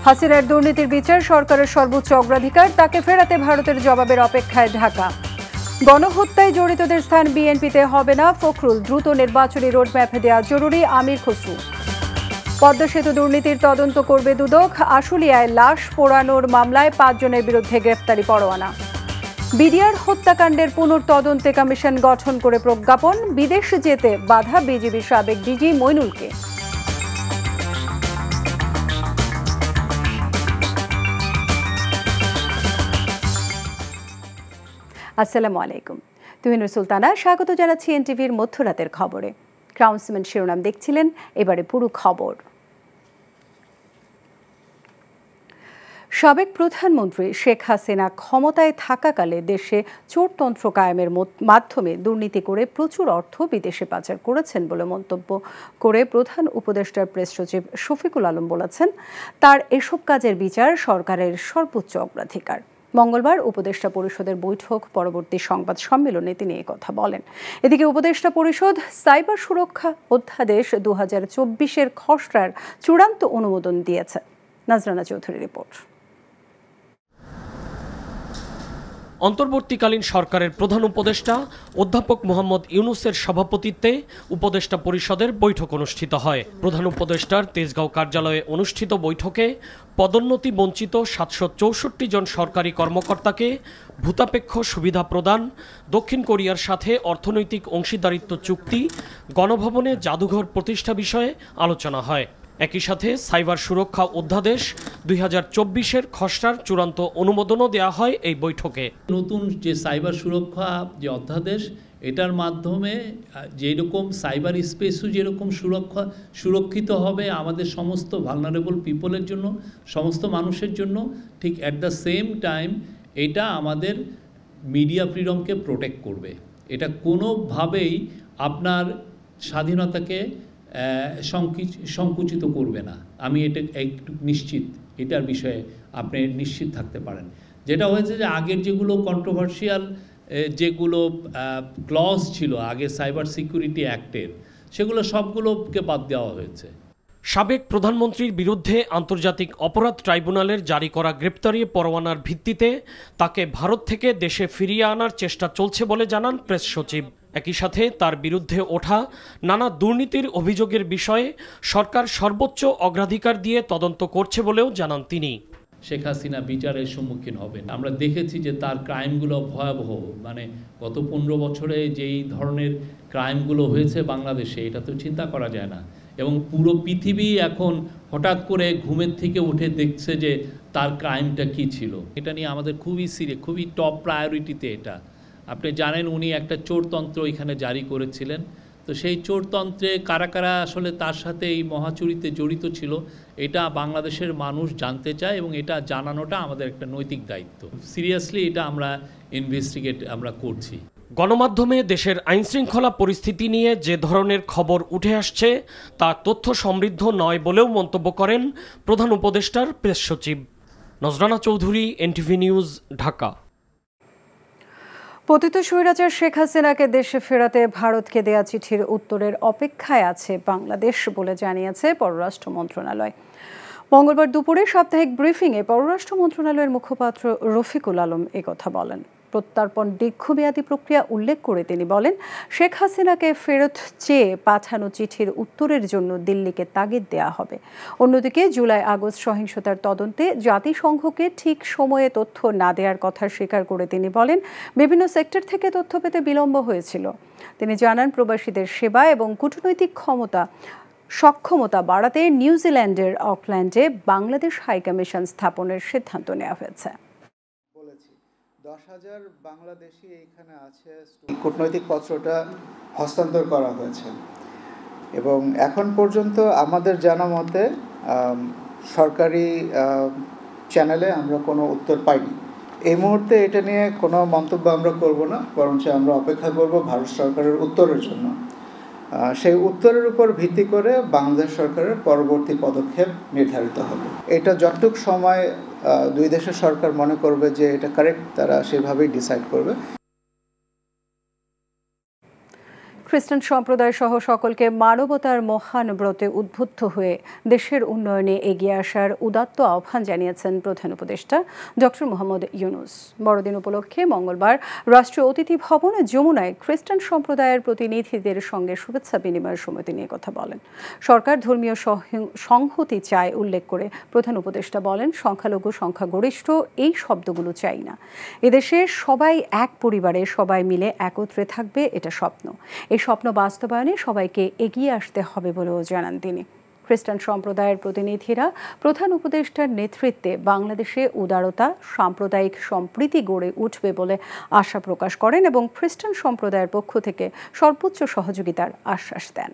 হাসিনার দুর্নীতির বিচার সরকারের সর্বোচ্চ অগ্রাধিকার, তাকে ফেরাতে ভারতের জবাবের অপেক্ষায় ঢাকা। গণহত্যায় জড়িতদের স্থান বিএনপিতে হবে না, ফখরুল। দ্রুত নির্বাচনী রোডম্যাপ দেওয়া জরুরি, আমির খসরু। পদ্মা সেতু দুর্নীতির তদন্ত করবে দুদক। আশুলিয়ায় লাশ পোড়ানোর মামলায় 5 জনের বিরুদ্ধে গ্রেফতারি পরোয়ানা। বিডিআর হত্যাকাণ্ডের পুনর্তদন্তে কমিশন গঠন করে প্রজ্ঞাপন। বিদেশ যেতে বাধা বিজিবির সাবেক ডিজি মইনুলকে। আসসালামু আলাইকুম, তুহিনুর সুলতানা স্বাগত জানাচ্ছি এনটিভির মধ্যরাতের খবরে। ক্রাউন্সম্যান শিরোনাম দেখছিলেন, এবারে পুরো খবর। সাবেক প্রধানমন্ত্রী শেখ হাসিনা ক্ষমতায় থাকাকালে দেশে চোরতন্ত্র কায়েমের মাধ্যমে দুর্নীতি করে প্রচুর অর্থ বিদেশে পাচার করেছেন বলে মন্তব্য করে প্রধান উপদেষ্টার প্রেস সচিব শফিকুল আলম বলেছেন, তার এসব কাজের বিচার সরকারের সর্বোচ্চ অগ্রাধিকার। মঙ্গলবার উপদেষ্টা পরিষদের বৈঠক পরবর্তী সংবাদ সম্মেলনে তিনি কথা বলেন। এদিকে উপদেষ্টা পরিষদ সাইবার সুরক্ষা অধ্যাদেশ 2024-এর খসড়ার চূড়ান্ত অনুমোদন দিয়েছে। নাজরানা চৌধুরী রিপোর্ট। অন্তর্বর্তীকালীন সরকারের প্রধান উপদেষ্টা অধ্যাপক মোহাম্মদ ইউনূসের সভাপতিত্বে উপদেষ্টা পরিষদের বৈঠক অনুষ্ঠিত হয়। প্রধান উপদেষ্টার তেজগাঁও কার্যালয়ে অনুষ্ঠিত বৈঠকে পদোন্নতি বঞ্চিত 764 জন সরকারি কর্মকর্তাকে ভূতাপেক্ষ সুবিধা প্রদান, দক্ষিণ কোরিয়ার সাথে অর্থনৈতিক অংশীদারিত্ব চুক্তি, গণভবনে জাদুঘর প্রতিষ্ঠা বিষয়ে আলোচনা হয়। একই সাথে সাইবার সুরক্ষা অধ্যাদেশ 2024-এর খসড়ার চূড়ান্ত অনুমোদনও দেওয়া হয় এই বৈঠকে। নতুন যে সাইবার সুরক্ষা যে অধ্যাদেশ, এটার মাধ্যমে যেরকম সাইবার স্পেসও যেরকম সুরক্ষিত হবে আমাদের সমস্ত ভালনারেবল পিপলের জন্য, সমস্ত মানুষের জন্য, ঠিক অ্যাট দ্য সেম টাইম এটা আমাদের মিডিয়া ফ্রিডমকে প্রোটেক্ট করবে। এটা কোনোভাবেই আপনার স্বাধীনতাকে সংকুচিত করবে না। আমি এটা একটু নিশ্চিত, এটার বিষয়ে আপনি নিশ্চিত থাকতে পারেন। যেটা হয়েছে যে আগের যেগুলো কন্ট্রোভার্সিয়াল যেগুলো ক্লজ ছিল আগে সাইবার সিকিউরিটি অ্যাক্টের, সেগুলো সবগুলোকে বাদ দেওয়া হয়েছে। সাবেক প্রধানমন্ত্রীর বিরুদ্ধে আন্তর্জাতিক অপরাধ ট্রাইব্যুনালের জারি করা গ্রেপ্তারি পরোয়ানার ভিত্তিতে তাকে ভারত থেকে দেশে ফিরিয়ে আনার চেষ্টা চলছে বলে জানান প্রেস সচিব। একই সাথে তার বিরুদ্ধে ওঠা নানা দুর্নীতির অভিযোগের বিষয়ে সরকার সর্বোচ্চ অগ্রাধিকার দিয়ে তদন্ত করছে বলেও জানান তিনি। শেখ হাসিনা বিচারের সম্মুখীন হবেন। আমরা দেখেছি যে তার ক্রাইমগুলো ভয়াবহ, মানে গত 15 বছরে যেই ধরনের ক্রাইমগুলো হয়েছে বাংলাদেশে, এটা তো চিন্তা করা যায় না। এবং পুরো পৃথিবী এখন হঠাৎ করে ঘুমের থেকে উঠে দেখছে যে তার ক্রাইমটা কি ছিল। এটা নিয়ে আমাদের খুবই টপ প্রায়োরিটিতে এটা। আপনি জানেন উনি একটা চোরতন্ত্র এখানে জারি করেছিলেন। তো সেই চোরতন্ত্রে কারা কারা আসলে তার সাথে এই মহাচুরিতে জড়িত ছিল, এটা বাংলাদেশের মানুষ জানতে চায় এবং এটা জানানোটা আমাদের একটা নৈতিক দায়িত্ব। সিরিয়াসলি এটা আমরা ইনভেস্টিগেট করছি। গণমাধ্যমে দেশের আইনশৃঙ্খলা পরিস্থিতি নিয়ে যে ধরনের খবর উঠে আসছে তা তথ্য সমৃদ্ধ নয় বলেও মন্তব্য করেন প্রধান উপদেষ্টার প্রেস সচিব। নজরানা চৌধুরী, এনটিভি নিউজ, ঢাকা। পতিত স্বৈরাচার শেখ হাসিনাকে দেশে ফেরাতে ভারতকে দেয়া চিঠির উত্তরের অপেক্ষায় আছে বাংলাদেশ বলে জানিয়েছে পররাষ্ট্র মন্ত্রণালয়। মঙ্গলবার দুপুরে সাপ্তাহিক ব্রিফিংয়ে পররাষ্ট্র মন্ত্রণালয়ের মুখপাত্র রফিকুল আলম একথা বলেন। প্রত্যর্পণ দীর্ঘমেয়াদী প্রক্রিয়া উল্লেখ করে তিনি বলেন, শেখ হাসিনাকে ফেরত চেয়ে পাঠানো চিঠির উত্তরের জন্য দিল্লিকে তাগিদ দেওয়া হবে। অন্যদিকে জুলাই আগস্ট সহিংসতার তদন্তে জাতিসংঘকে ঠিক সময়ে তথ্য না দেওয়ার কথা স্বীকার করে তিনি বলেন, বিভিন্ন সেক্টর থেকে তথ্য পেতে বিলম্ব হয়েছিল। তিনি জানান, প্রবাসীদের সেবা এবং কূটনৈতিক সক্ষমতা বাড়াতে নিউজিল্যান্ডের অকল্যান্ডে বাংলাদেশ হাইকমিশন স্থাপনের সিদ্ধান্ত নেওয়া হয়েছে। 10,000 বাংলাদেশি এখানে আছে। কূটনৈতিক পত্রটা হস্তান্তর করা হয়েছে এবং এখন পর্যন্ত আমাদের জানা মতে সরকারি চ্যানেলে আমরা কোনো উত্তর পাইনি। এই মুহূর্তে এটা নিয়ে কোনো মন্তব্য আমরা করব না, বরঞ্চ আমরা অপেক্ষা করব ভারত সরকারের উত্তরের জন্য। সেই উত্তরের উপর ভিত্তি করে বাংলাদেশ সরকারের পরবর্তী পদক্ষেপ নির্ধারিত হবে। এটা যতটুক সময় দুই দেশের সরকার মনে করবে যে এটা কারেক্ট, তারা সেভাবেই ডিসাইড করবে। খ্রিস্টান সম্প্রদায় সহ সকলকে মানবতার মহান ব্রতে উদ্বুদ্ধ হয়ে দেশের উন্নয়নে এগিয়ে আসার উদাত্ত আহ্বান জানিয়েছেন প্রধান উপদেষ্টা ডক্টর মোহাম্মদ ইউনূস। বড়দিন উপলক্ষে মঙ্গলবার রাষ্ট্রীয় অতিথি ভবন যমুনায় খ্রিস্টান সম্প্রদায়ের প্রতিনিধিদের সঙ্গে শুভেচ্ছা বিনিময়ের সমিতি নিয়ে কথা বলেন। সরকার ধর্মীয় সংহতি চায় উল্লেখ করে প্রধান উপদেষ্টা বলেন, সংখ্যালঘু সংখ্যাগরিষ্ঠ এই শব্দগুলো চাই না। এদেশে সবাই এক পরিবারে সবাই মিলে একত্রে থাকবে, এটা স্বপ্ন। এই স্বপ্ন বাস্তবায়নে সবাইকে এগিয়ে আসতে হবে বলেও জানান তিনি। খ্রিস্টান সম্প্রদায়ের প্রতিনিধিরা প্রধান উপদেষ্টার নেতৃত্বে বাংলাদেশে উদারতা, সাম্প্রদায়িক সম্প্রীতি গড়ে উঠবে বলে আশা প্রকাশ করেন এবং খ্রিস্টান সম্প্রদায়ের পক্ষ থেকে সর্বোচ্চ সহযোগিতার আশ্বাস দেন।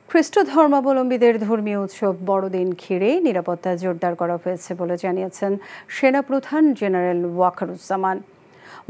খ্রিস্ট ধর্মাবলম্বীদের ধর্মীয় উৎসব বড়দিন ঘিরে নিরাপত্তা জোরদার করা হয়েছে বলে জানিয়েছেন সেনাপ্রধান জেনারেল ওয়াকারুজ্জামান।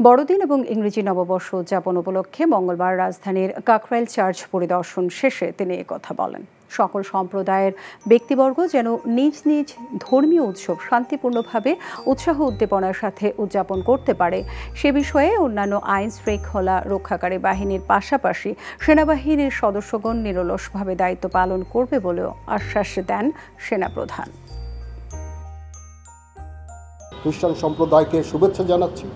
বড়দিন এবং ইংরেজি নববর্ষ উদযাপন উপলক্ষে মঙ্গলবার রাজধানীর কাকরাইল চার্চ পরিদর্শন শেষে তিনি কথা বলেন। সকল সম্প্রদায়ের ব্যক্তিবর্গ যেন নিজ নিজ ধর্মীয় উৎসব শান্তিপূর্ণভাবে উৎসাহ উদ্দীপনার সাথে উদযাপন করতে পারে সে বিষয়ে অন্যান্য আইন শৃঙ্খলা রক্ষাকারী বাহিনীর পাশাপাশি সেনাবাহিনীর সদস্যগণ নিরলসভাবে দায়িত্ব পালন করবে বলেও আশ্বাস দেন সেনাপ্রধান। খ্রিস্টান সম্প্রদায়কে শুভেচ্ছা জানাচ্ছি।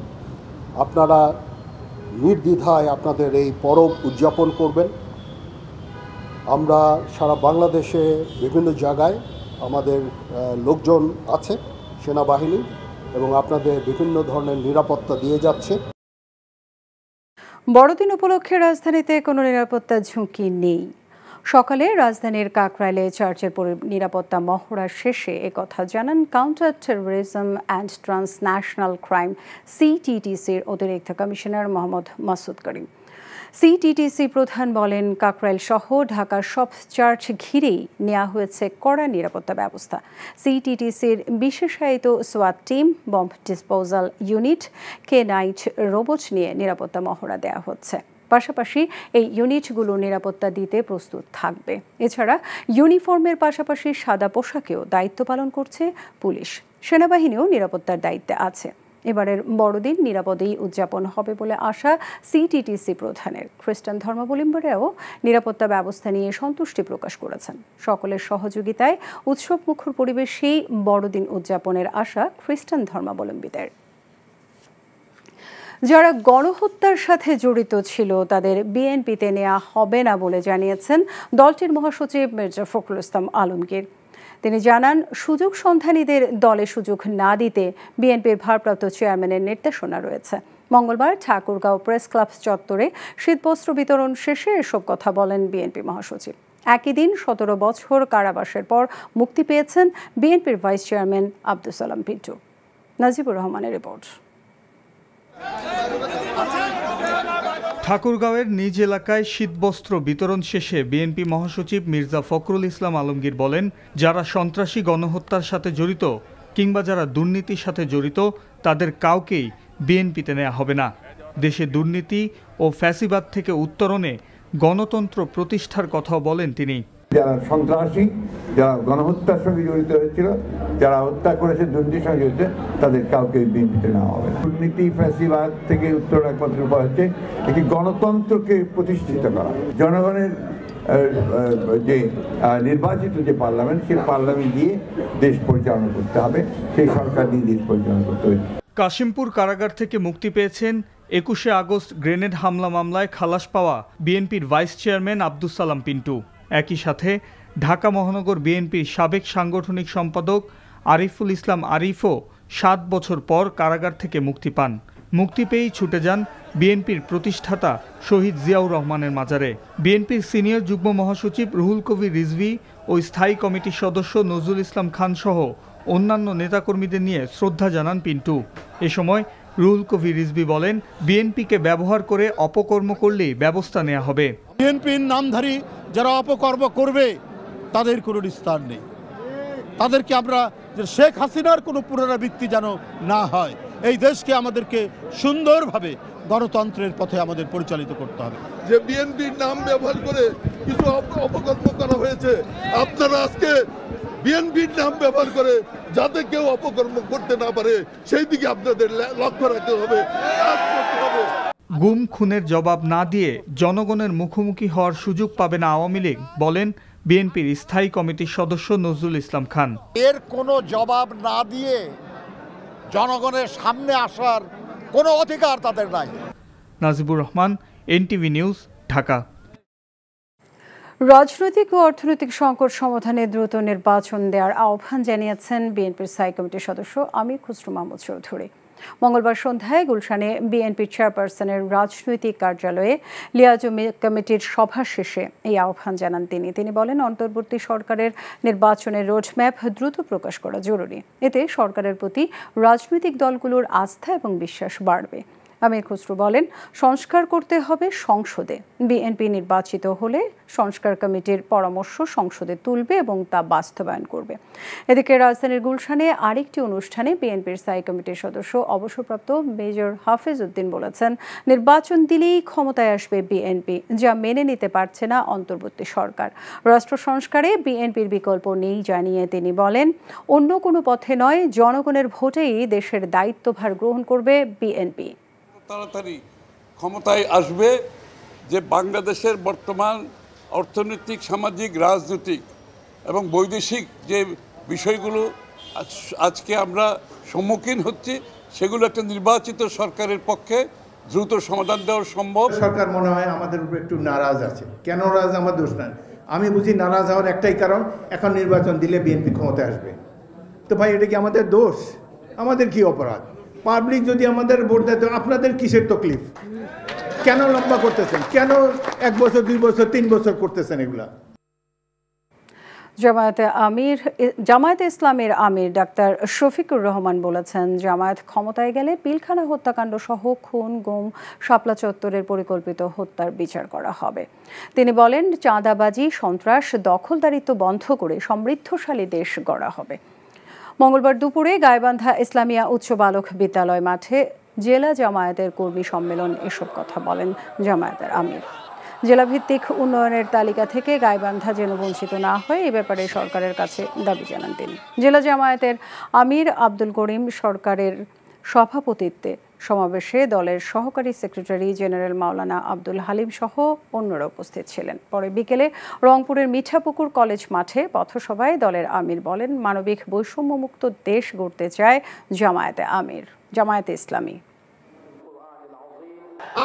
আপনারা নির্দ্বিধায় আপনাদের এই পরব উদযাপন করবেন। আমরা সারা বাংলাদেশে বিভিন্ন জায়গায় আমাদের লোকজন আছে সেনাবাহিনী এবং আপনাদের বিভিন্ন ধরনের নিরাপত্তা দিয়ে যাচ্ছে। বড়দিন উপলক্ষে রাজধানীতে কোনো নিরাপত্তা ঝুঁকি নেই। সকালে রাজধানীর কাকরাইলে চার্চের নিরাপত্তা মহড়া শেষে একথা জানান counter terrorism and transnational crime সিটিটিসির অতিরিক্ত কমিশনার মোহাম্মদ মাসুদ করিম। সিটিটিসি প্রধান বলেন, কাকরাইল সহ ঢাকার সব চার্চ ঘিরেই নেওয়া হয়েছে কড়া নিরাপত্তা ব্যবস্থা। সিটিটিসির বিশেষায়িত সোয়াট team, bomb disposal unit, K9 robot নিয়ে নিরাপত্তা মহড়া দেওয়া হচ্ছে। পাশাপাশি এই ইউনিটগুলো নিরাপত্তা দিতে প্রস্তুত থাকবে। এছাড়া ইউনিফর্মের পাশাপাশি সাদা পোশাকেও দায়িত্ব পালন করছে পুলিশ। সেনাবাহিনীও নিরাপত্তার দায়িত্বে আছে। এবারের বড়দিন নিরাপদেই উদযাপন হবে বলে আশা সিটিটিসি প্রধানের। খ্রিস্টান ধর্মাবলম্বীরাও নিরাপত্তা ব্যবস্থা নিয়ে সন্তুষ্টি প্রকাশ করেছেন। সকলের সহযোগিতায় উৎসবমুখর পরিবেশেই বড়দিন উদযাপনের আশা খ্রিস্টান ধর্মাবলম্বীদের। যারা গণহত্যার সাথে জড়িত ছিল তাদের বিএনপিতে নেওয়া হবে না বলে জানিয়েছেন দলটির মহাসচিব মির্জা ফখরুল ইসলাম আলমগীর। তিনি জানান, সুযোগ সন্ধানীদের দলে সুযোগ না দিতে বিএনপির ভারপ্রাপ্ত চেয়ারম্যানের নির্দেশনা রয়েছে। মঙ্গলবার ঠাকুরগাঁও প্রেস ক্লাব চত্বরে শীতবস্ত্র বিতরণ শেষে এসব কথা বলেন বিএনপি মহাসচিব। একই দিন 17 বছর কারাবাসের পর মুক্তি পেয়েছেন বিএনপির ভাইস চেয়ারম্যান আব্দুস সালাম পিন্টু। নাজিবুর রহমানের রিপোর্ট। ঠাকুরগাঁওয়ের নিজ এলাকায় শীতবস্ত্র বিতরণ শেষে বিএনপি মহাসচিব মির্জা ফখরুল ইসলাম আলমগীর বলেন, যারা সন্ত্রাসী গণহত্যার সাথে জড়িত কিংবা যারা দুর্নীতির সাথে জড়িত তাদের কাউকেই বিএনপিতে নেওয়া হবে না। দেশে দুর্নীতি ও ফ্যাসিবাদ থেকে উত্তরণে গণতন্ত্র প্রতিষ্ঠার কথাও বলেন তিনি। যারা সন্ত্রাসী, যারা গণহত্যার সঙ্গে জড়িত হয়েছিল, যারা হত্যা করেছে, দুর্নীতির সঙ্গে জড়িত, তাদের কাউকে বিএনপিতে নেওয়া হবে না। দুর্নীতি ফ্যাসিবাদ থেকে উত্তর একমাত্র উপায় হচ্ছে একটি গণতন্ত্রকে প্রতিষ্ঠিত করা। জনগণের যে নির্বাচিত যে পার্লামেন্ট, সেই পার্লামেন্ট দিয়ে দেশ পরিচালনা করতে হবে, সেই সরকার দিয়ে দেশ পরিচালনা করতে হবে। কাশিমপুর কারাগার থেকে মুক্তি পেয়েছেন 21শে আগস্ট গ্রেনেড হামলা মামলায় খালাস পাওয়া বিএনপির ভাইস চেয়ারম্যান আব্দুস সালাম পিন্টু। একই সাথে ঢাকা মহানগর বিএনপির সাবেক সাংগঠনিক সম্পাদক আরিফুল ইসলাম আরিফও 7 বছর পর কারাগার থেকে মুক্তি পান। মুক্তি পেয়েই ছুটে যান বিএনপির প্রতিষ্ঠাতা শহীদ জিয়াউর রহমানের মাজারে। বিএনপির সিনিয়র যুগ্ম মহাসচিব রুহুল কবির রিজভী ও স্থায়ী কমিটির সদস্য নজরুল ইসলাম খান সহ অন্যান্য নেতাকর্মীদের নিয়ে শ্রদ্ধা জানান পিন্টু। এ সময় রুহুল কবির রিজভী বলেন, বিএনপিকে ব্যবহার করে অপকর্ম করলেই ব্যবস্থা নেওয়া হবে। বিএনপির নামধারী যারা অপকর্ম করবে তাদের কোনো নিস্তার নেই। তাদেরকে আমরা শেখ হাসিনার কোনো পুনরাবৃত্তি যেন না হয়, এই দেশকে আমাদেরকে সুন্দরভাবে গণতন্ত্রের পথে আমাদের পরিচালিত করতে হবে। যে বিএনপির নাম ব্যবহার করে কিছু অপকর্ম করা হয়েছে, আপনারা আজকে বিএনপির নাম ব্যবহার করে যাতে কেউ অপকর্ম করতে না পারে সেই দিকে আপনাদের লক্ষ্য রাখতে হবে, কাজ করতে হবে। গুম খুনের জবাব না দিয়ে জনগণের মুখোমুখি হওয়ার সুযোগ পাবে না আওয়ামী লীগ, বলেন বিএনপির স্থায়ী কমিটির সদস্য নজরুল ইসলাম খান। এর কোনো জবাব না দিয়ে জনগণের সামনে আসার কোনো অধিকার তাদের নাই। Najibur Rahman, NTV news, Dhaka. রাজনৈতিক ও অর্থনৈতিক সংকট সমাধানে দ্রুত নির্বাচন দেওয়ার আহ্বান জানিয়েছেন বিএনপির স্থায়ী কমিটির সদস্য আমির খসরু মাহমুদ চৌধুরী। মঙ্গলবার সন্ধ্যায় গুলশানে বিএনপির চেয়ারপারসনের রাজনৈতিক কার্যালয়ে লিয়াজো কমিটির সভা শেষে এই আহ্বান জানান তিনি বলেন, অন্তর্বর্তী সরকারের নির্বাচনের রোডম্যাপ দ্রুত প্রকাশ করা জরুরি। এতে সরকারের প্রতি রাজনৈতিক দলগুলোর আস্থা এবং বিশ্বাস বাড়বে। আমির খসরু বলেন, সংস্কার করতে হবে সংসদে। বিএনপি নির্বাচিত হলে সংস্কার কমিটির পরামর্শ সংসদে তুলবে এবং তা বাস্তবায়ন করবে। এদিকে রাজধানীর গুলশানে আরেকটি অনুষ্ঠানে বিএনপির স্থায়ী কমিটির সদস্য অবসরপ্রাপ্ত মেজর হাফেজ উদ্দিন বলেছেন, নির্বাচন দিলেই ক্ষমতায় আসবে বিএনপি, যা মেনে নিতে পারছে না অন্তর্বর্তী সরকার। রাষ্ট্র সংস্কারে বিএনপির বিকল্প নেই জানিয়ে তিনি বলেন, অন্য কোনো পথে নয়, জনগণের ভোটেই দেশের দায়িত্বভার গ্রহণ করবে বিএনপি। তাড়াতাড়ি ক্ষমতায় আসবে যে বাংলাদেশের বর্তমান অর্থনৈতিক, সামাজিক, রাজনৈতিক এবং বৈদেশিক যে বিষয়গুলো আজকে আমরা সম্মুখীন হচ্ছি, সেগুলো একটা নির্বাচিত সরকারের পক্ষে দ্রুত সমাধান দেওয়া সম্ভব। সরকার মনে হয় আমাদের উপর একটু নারাজ আছে। কেন নারাজ? আমার দোষ না। আমি বুঝি নারাজ হওয়ার একটাই কারণ, এখন নির্বাচন দিলে বিএনপি ক্ষমতায় আসবে। তো ভাই, এটা কি আমাদের দোষ? আমাদের কি অপরাধ? পাবলিক যদি আমাদের ভোট দেয়, তো আপনাদের কিসের তকলিফ? কেন লম্বা করতেছেন? কেন 1 বছর, 2 বছর, 3 বছর করতেছেন এগুলা? জামায়াতে ইসলামের আমির ডাক্তার শফিকুর রহমান বলেছেন, জামায়াত ক্ষমতায় গেলে পিলখানা হত্যাকাণ্ড সহ খুন, গুম, শাপলা চত্বরের পরিকল্পিত হত্যার বিচার করা হবে। তিনি বলেন, চাঁদাবাজি, সন্ত্রাস, দখলদারিত্ব বন্ধ করে সমৃদ্ধশালী দেশ গড়া হবে। মঙ্গলবার দুপুরে গাইবান্ধা ইসলামিয়া উচ্চ বালক বিদ্যালয় মাঠে জেলা জামায়াতের কর্মী সম্মেলন এসব কথা বলেন জামায়াতের আমির। জেলাভিত্তিক উন্নয়নের তালিকা থেকে গাইবান্ধা যেন বঞ্চিত না হয়, এ ব্যাপারে সরকারের কাছে দাবি জানান তিনি। জেলা জামায়াতের আমির আব্দুল করিম সরকারের সভাপতিত্বে সমাবেশে দলের সহকারী সেক্রেটারি জেনারেল মাওলানা আব্দুল হালিম সহ অন্যরা উপস্থিত ছিলেন। পরে বিকেলে রংপুরের মিঠাপুকুর কলেজ মাঠে পথসভায় দলের আমির বলেন, মানবিক বৈষম্যমুক্ত দেশ গড়তে চায় জামায়াতে ইসলামী।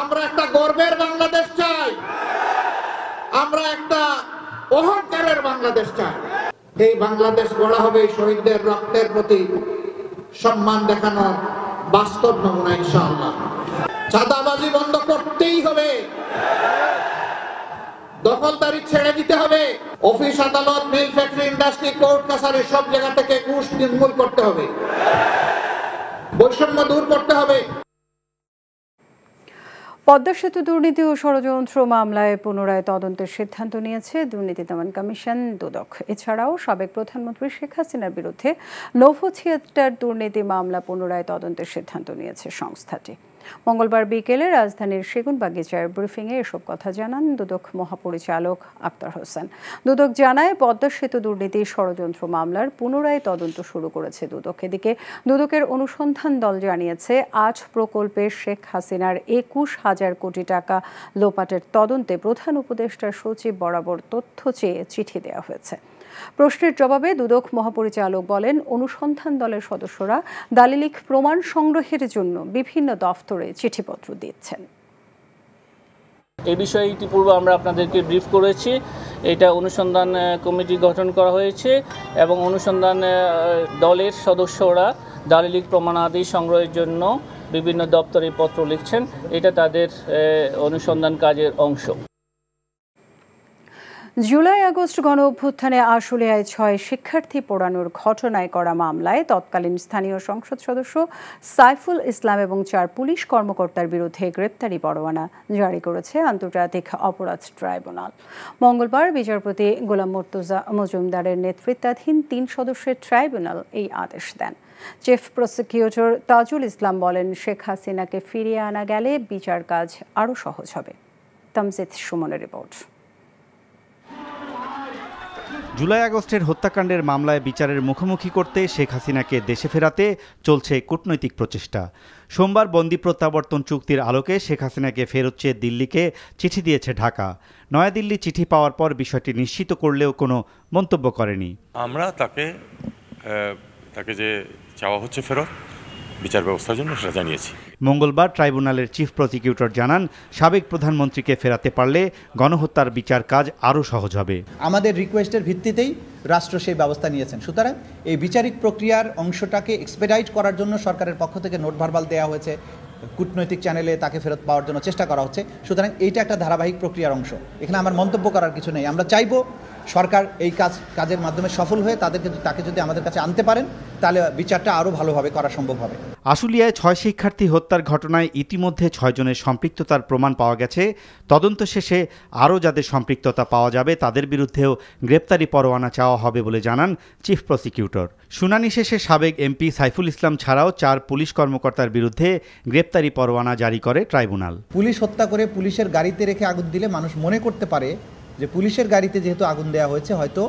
আমরা একটা গর্বের বাংলাদেশ চাই, আমরা একটা অহংকারের বাংলাদেশ চাই। এই বাংলাদেশ গড়া হবে শহীদদের রক্তের প্রতি সম্মান দেখানোর বাস্তব নমুনা ইনশাআল্লাহ। চাঁদাবাজি বন্ধ করতেই হবে, দখলদারি ছেড়ে দিতে হবে, অফিস, আদালত, মিল, ফ্যাক্টরি, ইন্ডাস্ট্রি, কোর্ট কাছারি সব জায়গা থেকে ঘুষ নির্মূল করতে হবে, বৈষম্য দূর করতে হবে। পদ্মা সেতু দুর্নীতি ও ষড়যন্ত্র মামলায় পুনরায় তদন্তের সিদ্ধান্ত নিয়েছে দুর্নীতি দমন কমিশন দুদক। এছাড়াও সাবেক প্রধানমন্ত্রী শেখ হাসিনার বিরুদ্ধে নোভো থিয়েটার দুর্নীতি মামলা পুনরায় তদন্তের সিদ্ধান্ত নিয়েছে সংস্থাটি। মঙ্গলবার বিকেলে রাজধানীর সেগুনবাগিচার ব্রিফিংয়ে এসব কথা জানান দুদক মহাপরিচালক আক্তার হোসেন। দুদক জানায়, পদ্মা সেতু দুর্নীতি ষড়যন্ত্র মামলার পুনরায় তদন্ত শুরু করেছে দুদক। এদিকে দুদকের অনুসন্ধান দল জানিয়েছে, 8 প্রকল্পে শেখ হাসিনার 21,000 কোটি টাকা লোপাটের তদন্তে প্রধান উপদেষ্টার সচিব বরাবর তথ্য চেয়ে চিঠি দেওয়া হয়েছে। প্রশ্নের জবাবে দুদক মহাপরিচালক বলেন, অনুসন্ধান দলের সদস্যরা দালিলিক প্রমাণ সংগ্রহের জন্য বিভিন্ন দফতরে চিঠিপত্র দিচ্ছেন। এই বিষয়ে ইতিপূর্বে আমরা আপনাদেরকে ব্রিফ করেছি। এটা অনুসন্ধান কমিটি গঠন করা হয়েছে এবং অনুসন্ধান দলের সদস্যরা দালিলিক প্রমাণাদি সংগ্রহের জন্য বিভিন্ন দপ্তরে পত্র লিখছেন। এটা তাদের অনুসন্ধান কাজের অংশ। জুলাই আগস্ট গণ অভ্যুত্থানে আশুলিয়ায় 6 শিক্ষার্থী পোড়ানোর ঘটনায় করা মামলায় তৎকালীন স্থানীয় সংসদ সদস্য সাইফুল ইসলাম এবং 4 পুলিশ কর্মকর্তার বিরুদ্ধে গ্রেপ্তারি পরোয়ানা জারি করেছে আন্তর্জাতিক অপরাধ ট্রাইব্যুনাল। মঙ্গলবার বিচারপতি গোলাম মুর্তজা মজুমদারের নেতৃত্বাধীন 3 সদস্যের ট্রাইব্যুনাল এই আদেশ দেন। চিফ প্রসিকিউটর তাজুল ইসলাম বলেন, শেখ হাসিনাকে ফিরিয়ে আনা গেলে বিচার কাজ আরও সহজ হবে। তামজিদ সুমনের রিপোর্ট। জুলাই আগস্টের হত্যাকাণ্ডের মামলায় বিচারের মুখোমুখি করতে শেখ হাসিনাকে দেশে ফেরাতে চলছে কূটনৈতিক প্রচেষ্টা। সোমবার বন্দি প্রত্যাবর্তন চুক্তির আলোকে শেখ হাসিনাকে ফেরত চেয়ে দিল্লিকে চিঠি দিয়েছে ঢাকা। নয়াদিল্লি চিঠি পাওয়ার পর বিষয়টি নিশ্চিত করলেও কোনো মন্তব্য করেনি। আমরা তাকে যে চাওয়া হচ্ছে ফেরত বিচার ব্যবস্থার জন্য সেটা জানিয়েছি। মঙ্গলবার ট্রাইব্যুনালের চিফ প্রসিকিউটর জানান, সাবেক প্রধানমন্ত্রীকে ফেরাতে পারলে গণহত্যার বিচার কাজ আরও সহজ হবে। আমাদের রিকোয়েস্টের ভিত্তিতেই রাষ্ট্র সেই ব্যবস্থা নিয়েছেন। সুতরাং এই বিচারিক প্রক্রিয়ার অংশটাকে এক্সপেডাইট করার জন্য সরকারের পক্ষ থেকে নোট ভার্বাল দেওয়া হয়েছে, কূটনৈতিক চ্যানেলে তাকে ফেরত পাওয়ার জন্য চেষ্টা করা হচ্ছে। সুতরাং এইটা একটা ধারাবাহিক প্রক্রিয়ার অংশ, এখানে আমার মন্তব্য করার কিছু নেই। আমরা চাইব সরকার এই কাজের মাধ্যমে সফল হয়ে তাকে যদি আমাদের কাছে আনতে পারেন তাহলে বিচারটা আরও ভালোভাবে করা সম্ভব হবে। আশুলিয়ায় 6 শিক্ষার্থী হত্যার ঘটনায় ইতিমধ্যে 6 জনের সম্পৃক্ততার প্রমাণ পাওয়া গেছে। তদন্ত শেষে আরও যাদের সম্পৃক্ততা পাওয়া যাবে তাদের বিরুদ্ধেও গ্রেপ্তারি পরোয়ানা চাওয়া হবে বলে জানান চিফ প্রসিকিউটর। শুনানি শেষে সাবেক এমপি সাইফুল ইসলাম ছাড়াও 4 পুলিশ কর্মকর্তার বিরুদ্ধে গ্রেপ্তারি পরোয়ানা জারি করে ট্রাইব্যুনাল। পুলিশ হত্যা করে পুলিশের গাড়িতে রেখে আগুন দিলে মানুষ মনে করতে পারে যে পুলিশের গাড়িতে যেহেতু আগুন দেওয়া হয়েছে হয়তো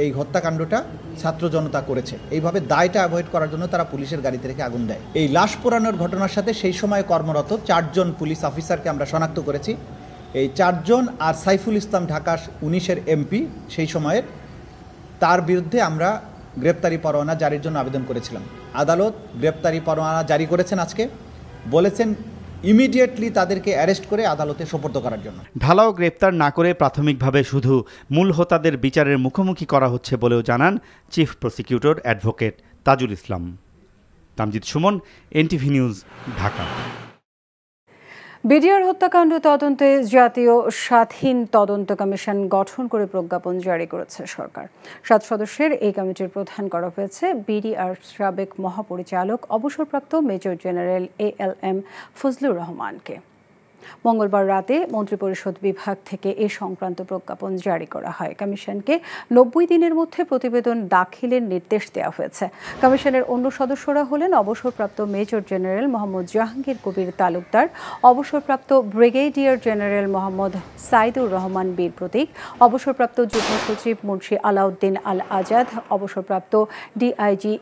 এই হত্যাকাণ্ডটা ছাত্র জনতা করেছে। এইভাবে দায়টা অ্যাভয়েড করার জন্য তারা পুলিশের গাড়িতে রেখে আগুন দেয়। এই লাশ পোড়ানোর ঘটনার সাথে সেই সময় কর্মরত 4 জন পুলিশ অফিসারকে আমরা শনাক্ত করেছি। এই 4 জন আর সাইফুল ইসলাম ঢাকা 19-এর এমপি সেই সময়ের, তার বিরুদ্ধে আমরা গ্রেপ্তারি পরোয়ানা জারির জন্য আবেদন করেছিলাম। আদালত গ্রেপ্তারি পরোয়ানা জারি করেছেন আজকে, বলেছেন ইমিডিয়েটলি তাদেরকে অ্যারেস্ট করে আদালতে সোপর্দ করার জন্য। ঢালাও গ্রেপ্তার না করে প্রাথমিকভাবে শুধু মূল হোতাদের বিচারের মুখোমুখি করা হচ্ছে বলেও জানান chief prosecutor advocate Tajul Islam. Tamjid Suman, NTV news, Dhaka. BDR হত্যাকাণ্ড তদন্তে জাতীয় স্বাধীন তদন্ত কমিশন গঠন করে প্রজ্ঞাপন জারি করেছে সরকার। 7 সদস্যের এই কমিটির প্রধান করা হয়েছে বিডিআর সাবেক মহাপরিচালক অবসরপ্রাপ্ত মেজর জেনারেল ALM ফজলুর রহমানকে। মঙ্গলবার রাতে মন্ত্রিপরিষদ বিভাগ থেকে এ সংক্রান্ত প্রজ্ঞাপন জারি করা হয়। কমিশনকে 90 দিনের মধ্যে প্রতিবেদন দাখিলের নির্দেশ দেওয়া হয়েছে। কমিশনের অন্য সদস্যরা হলেন অবসরপ্রাপ্ত মেজর জেনারেল মোহাম্মদ জাহাঙ্গীর কবির তালুকদার, অবসরপ্রাপ্ত ব্রিগেডিয়ার জেনারেল মোহাম্মদ সাইদুর রহমান বীর প্রতীক, অবসরপ্রাপ্ত যুগ্ম সচিব মুন্সি আলাউদ্দিন আল আজাদ, অবসরপ্রাপ্ত ডিআইজি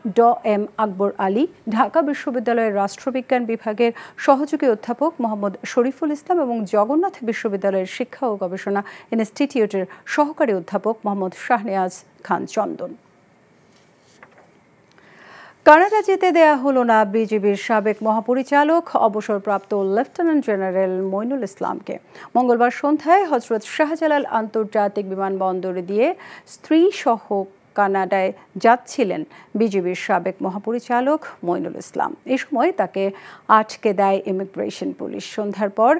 এম আকবর আলী, ঢাকা বিশ্ববিদ্যালয়ের রাষ্ট্রবিজ্ঞান বিভাগের সহযোগী অধ্যাপক মোহাম্মদ শরীফুল ইসলাম এবং জগন্নাথ বিশ্ববিদ্যালয়ের শিক্ষা ও গবেষণা ইনস্টিটিউটের সহকারী অধ্যাপক মোহাম্মদ শাহনেয়াজ খান চন্দন। কানাডা যেতে দেয়া হলো না বিজিবির সাবেক মহাপরিচালক অবসরপ্রাপ্ত লেফটেন্যান্ট জেনারেল মইনুল ইসলামকে। মঙ্গলবার সন্ধ্যায় হজরত শাহজালাল আন্তর্জাতিক বিমানবন্দর দিয়ে স্ত্রী সহ কানাডায় যাচ্ছিলেন বিজিবির সাবেক মহাপরিচালক মইনুল ইসলাম। এই সময় তাকে আটকে দেয় ইমিগ্রেশন পুলিশ। সন্ধ্যার পর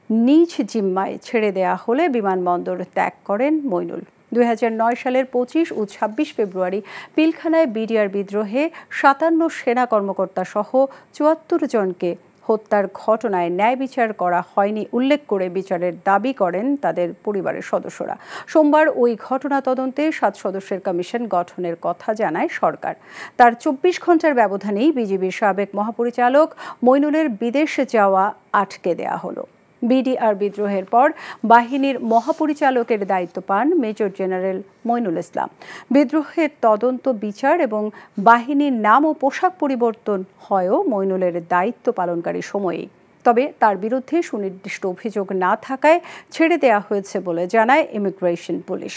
নিজ জিম্মায় ছেড়ে দেয়া হলে বিমানবন্দর ত্যাগ করেন মইনুল। 2009 সালের 25 ও 26 ফেব্রুয়ারি পিলখানায় বিডিআর বিদ্রোহে 57 সেনা কর্মকর্তা সহ 74 জনকে হত্যার ঘটনায় ন্যায় বিচার করা হয়নি উল্লেখ করে বিচারের দাবি করেন তাদের পরিবারের সদস্যরা। সোমবার ওই ঘটনা তদন্তে 7 সদস্যের কমিশন গঠনের কথা জানায় সরকার। তার 24 ঘন্টার ব্যবধানেই বিজিবির সাবেক মহাপরিচালক মইনুলের বিদেশে যাওয়া আটকে দেয়া হলো। বিডিআর বিদ্রোহের পর বাহিনীর মহাপরিচালকের দায়িত্ব পান মেজর জেনারেল মইনুল ইসলাম। বিদ্রোহের তদন্ত বিচার এবং বাহিনীর নাম ও পোশাক পরিবর্তন হয়ও মইনুলের দায়িত্ব পালনকারী সময়েই। তবে তার বিরুদ্ধে সুনির্দিষ্ট অভিযোগ না থাকায় ছেড়ে দেওয়া হয়েছে বলে জানায় ইমিগ্রেশন পুলিশ।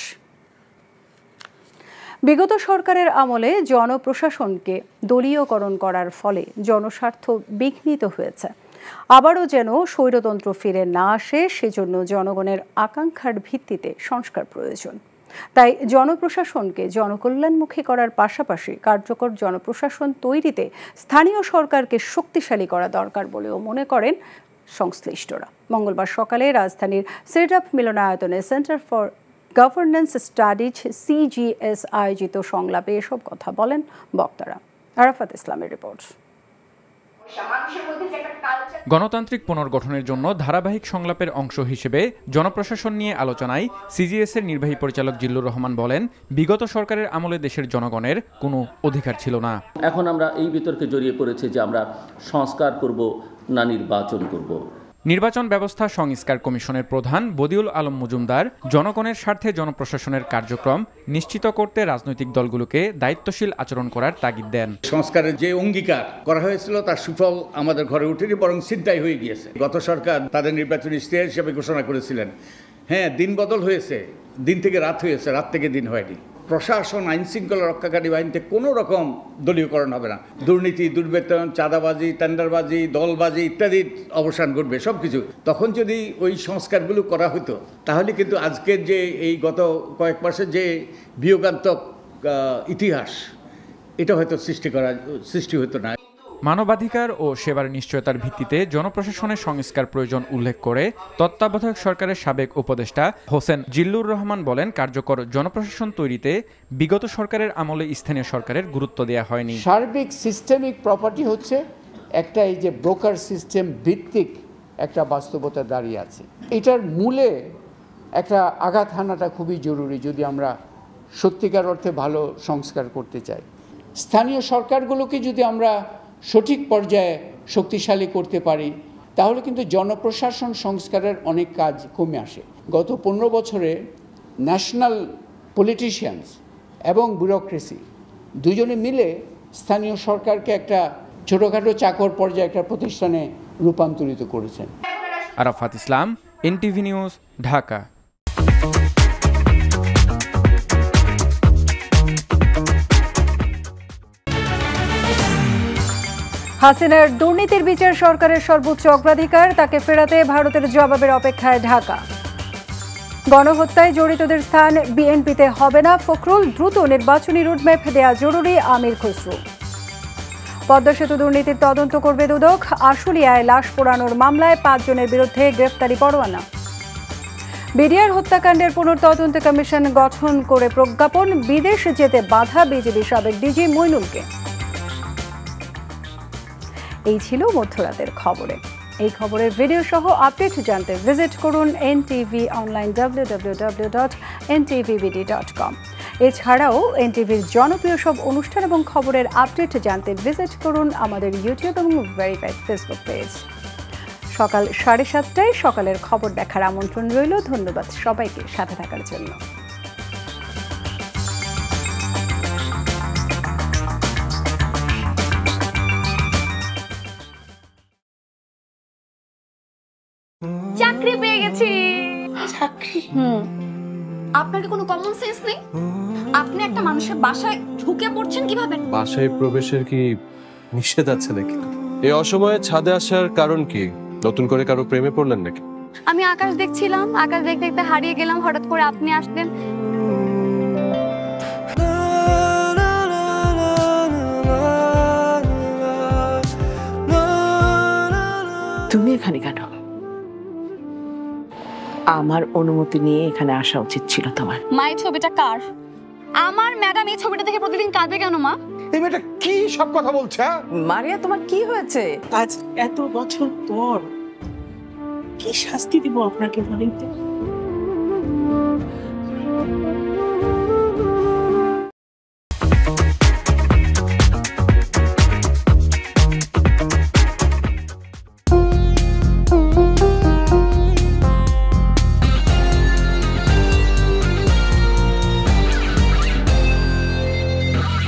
বিগত সরকারের আমলে জনপ্রশাসনকে দলীয়করণ করার ফলে জনস্বার্থ বিঘ্নিত হয়েছে। আবারও যেন স্বৈরতন্ত্র ফিরে না আসে সেজন্য জনগণের আকাঙ্ক্ষার ভিত্তিতে সংস্কার প্রয়োজন। তাই জনপ্রশাসনকে জনকল্যাণমুখী করার পাশাপাশি কার্যকর জনপ্রশাসন তৈরিতে স্থানীয় সরকারকে শক্তিশালী করা দরকার বলেও মনে করেন সংশ্লিষ্টরা। মঙ্গলবার সকালে রাজধানীর সেটআপ মিলনায়তনে centre for governance studies CGS আয়োজিত সংলাপে এসব কথা বলেন বক্তারা। আরাফাত ইসলামের রিপোর্ট। গণতান্ত্রিক পুনর্গঠনের জন্য ধারাবাহিক সংলাপের অংশ হিসেবে জনপ্রশাসন নিয়ে আলোচনায় CGS-এর নির্বাহী পরিচালক জিল্লুর রহমান বলেন, বিগত সরকারের আমলে দেশের জনগণের কোনো অধিকার ছিল না। এখন আমরা এই বিতর্কে জড়িয়ে পড়েছি যে আমরা সংস্কার করব না নির্বাচন করব। নির্বাচন ব্যবস্থা সংস্কার কমিশনের প্রধান বদিউল আলম মজুমদার জনগণের স্বার্থে জনপ্রশাসনের কার্যক্রম নিশ্চিত করতে রাজনৈতিক দলগুলোকে দায়িত্বশীল আচরণ করার তাগিদ দেন। সংস্কারের যে অঙ্গীকার করা হয়েছিল তার সুফল আমাদের ঘরে উঠেনি, বরং ছিনতাই হয়ে গিয়েছে। গত সরকার তাদের নির্বাচনী ইশতেহার হিসেবে ঘোষণা করেছিলেন, হ্যাঁ দিন বদল হয়েছে, দিন থেকে রাত হয়েছে, রাত থেকে দিন হয়নি। প্রশাসন, আইন শৃঙ্খলা রক্ষাকারী বাহিনীতে কোনো রকম দলীয়করণ হবে না। দুর্নীতি, দুর্বেতন, চাঁদাবাজি, টেন্ডারবাজি, দলবাজি ইত্যাদির অবসান ঘটবে সব কিছু। তখন যদি ওই সংস্কারগুলো করা হতো তাহলে কিন্তু আজকের যে এই গত কয়েক মাসের যে বিয়োগান্তক ইতিহাস, এটা হয়তো সৃষ্টি হতো না। মানবাধিকার ও সেবার নিশ্চয়তার ভিত্তিতে জনপ্রশাসনের সংস্কার প্রয়োজন উল্লেখ করে তত্ত্বাবধায়ক সরকারের সাবেক উপদেষ্টা হোসেন জিল্লুর রহমান বলেন, কার্যকর জনপ্রশাসন তৈরিতে বিগত সরকারের আমলে স্থানীয় সরকারের গুরুত্ব দেওয়া হয়নি। সার্বিক সিস্টেমিক প্রপার্টি হচ্ছে একটা এই যে ব্রোকার সিস্টেম ভিত্তিক একটা বাস্তবতা দাঁড়িয়ে আছে। এটার মূলে একটা আঘাত হানাটা খুবই জরুরি যদি আমরা সত্যিকার অর্থে ভালো সংস্কার করতে চাই। স্থানীয় সরকারগুলোকে যদি আমরা সঠিক পর্যায়ে শক্তিশালী করতে পারি তাহলে কিন্তু জনপ্রশাসন সংস্কারের অনেক কাজ কমে আসে। গত 15 বছরে ন্যাশনাল পলিটিশিয়ানস এবং ব্যুরোক্রেসি দুজনে মিলে স্থানীয় সরকারকে একটা ছোটোখাটো চাকর পর্যায়ে একটা প্রতিষ্ঠানে রূপান্তরিত করেছেন। আরাফাত ইসলাম, এনটিভি নিউজ, ঢাকা। হাসিনার দুর্নীতির বিচার সরকারের সর্বোচ্চ অগ্রাধিকার, তাকে ফেরাতে ভারতের জবাবের অপেক্ষায় ঢাকা। গণহত্যায় জড়িতদের স্থান বিএনপিতে হবে না ফখরুল, দ্রুত নির্বাচনী রোডম্যাপ দেয়া জরুরি আমির খসরু। পদ্মা সেতু দুর্নীতির তদন্ত করবে দুদক, আশুলিয়ায় লাশ পোড়ানোর মামলায় 5 জনের বিরুদ্ধে গ্রেফতারি পরোয়ানা। বিডিআর হত্যাকাণ্ডের পুনর্তদন্ত কমিশন গঠন করে প্রজ্ঞাপন, বিদেশ যেতে বাধা বিজেপি সাবেক ডিজি মইনুলকে। এই ছিল মধ্যরাতের খবরে। এই খবরের ভিডিও সহ আপডেট জানতে ভিজিট করুন NTV অনলাইন www.ntvbd.com। এছাড়াও এনটিভির জনপ্রিয় সব অনুষ্ঠান এবং খবরের আপডেট জানতে ভিজিট করুন আমাদের ইউটিউব এবং ভেরিফাইড ফেসবুক পেজ। সকাল 7:30টায় সকালের খবর দেখার আমন্ত্রণ রইল। ধন্যবাদ সবাইকে সাথে থাকার জন্য। চাকরি পেয়ে গেছি। চাকরি? আপনার কি কোনো কমন সেন্স নেই? আপনি একটা মানুষের বাসায় ঢুকে পড়ছেন কিভাবে? বাসায় প্রবেশের কি নিষেধ আছে নাকি? এই অসময়ে ছাদে আসার কারণ কি? নতুন করে কারো প্রেমে পড়লেন নাকি? আমি আকাশ দেখছিলাম, আকাশ দেখতে দেখতে হারিয়ে গেলাম, হঠাৎ করে আপনি আসলেন। তুমি এখানে কেন? আমার অনুমতি নিয়ে এখানে আসা উচিত ছিল তোমার। মা, এই ছবিটা কার? আমার ম্যাডাম এই ছবিটা দেখে প্রতিদিন কাঁদে কেন মা? এই মেয়েটা কি সব কথা বলছে? মারিয়া, তোমার কি হয়েছে? আজ এত বছর পর কি শাস্তি দিব আপনাকে বলেন তো?